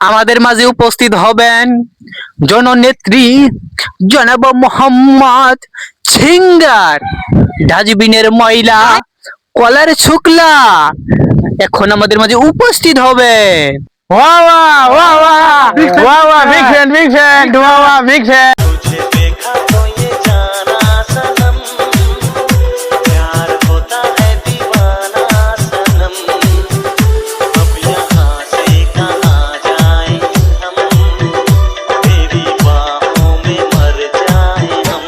আমাদের মাঝে উপস্থিত হবেন জননেত্রী জনাব মোহাম্মদ সিঙ্গার ডাস্টবিনের ময়লা কলার শুক্লা এখন আমাদের মাঝে উপস্থিত হবে। वाह वाह वाह वाह वाह वाह बिग फैन वाह वाह बिग फैन। तुझे देखा तो ये जाना सनम प्यार होता है दीवाना सनम अब यहाँ से कहाँ जाए हम तेरी बाहों में मर जाए हम।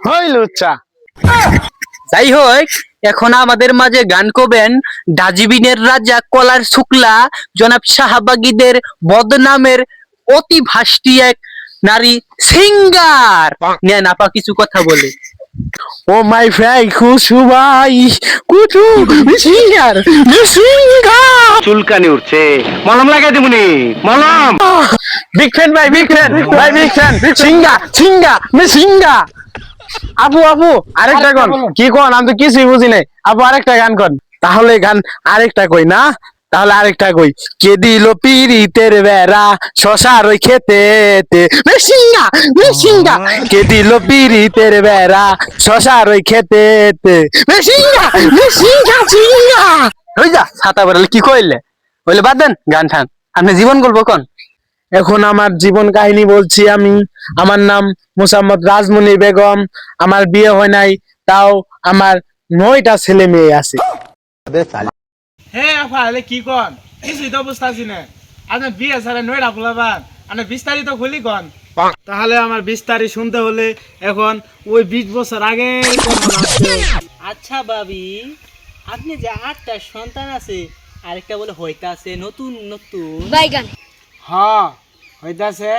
होय लुच्चा যাই হোক এখন আমাদের মাঝে গান করবেন ডাস্টবিনের রাজা কলার শুক্লা জনাব শাহবাগীদের বদনামের অতি ভাষ্টি এক নারী সিঙ্গার নেন আপা কিছু কথা বলে। ओ माय फ्रेंड खुशू भाई कुछू सिंगर চুলকানি উঠছে মলম লাগাই দিবনি মলম। बिग फैन भाई बिग फैन सिंगा আপু আপু আরেকটা গান কি কোন আমি তো কিছুই বুঝি নাই আপু আরেকটা গান কোন তাহলে গান আরেকটা কই না তাহলে আরেকটা কই কে দিল পিরিতের বেড়া শশার ওই খেতেতে মেশিঙ্গা কে দিল পিরিতের বেড়া শশার ওই খেতেতে মেশিঙ্গা ওই যা ছাতা বেড়ালে কি কইলে বলে বাদ দেন গান ঠান আপনি জীবন গল্প কোন। এখন আমার জীবন কাহিনী বলছি আমি। আমার নাম মোসাম্মদ রাজমণি বেগম। আমার বিয়ে হয় নাই, তাও আমার 9টা ছেলে মেয়ে আছে। হে আফা হলে কি কন কিছুই তো বুঝতাছি না। আপনি বিয়ে ছাড়া 9টা ফুলাবান আপনি বিস্তারিত খুলি কন। তাহলে আমার বিস্তারিত শুনতে হলে এখন ওই 20 বছর আগে আচ্ছা ভাবি, আপনি যে 8টা সন্তান আছে আরেকটা বলে হইতাছে নতুন নতুন বাইগান হ্যাঁ হইতাছে।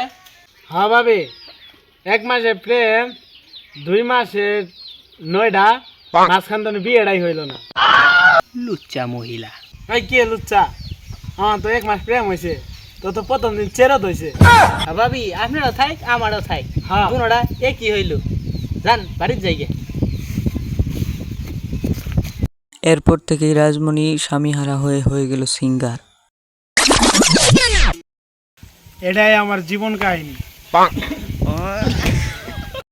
হ্যাঁ ভাবি 1 মাসে প্রেম 2 মাসে 9টা মাঝখান তো বিয়েটাই হইল না। লুচ্চা মহিলা। এই কে লুচ্চা? আমার তো 1 মাস প্রেম হয়েছে, তো প্রথম দিন চেরত হয়েছে। ভাবি আপনারও থাক আমারও থাক, হ্যাঁ। দুনোটা একই হইল। যান বাড়ির জায়গা। এরপর থেকেই রাজমণি স্বামীহারা হয়ে গেল সিঙ্গার। এটাই আমার জীবন কাহিনী।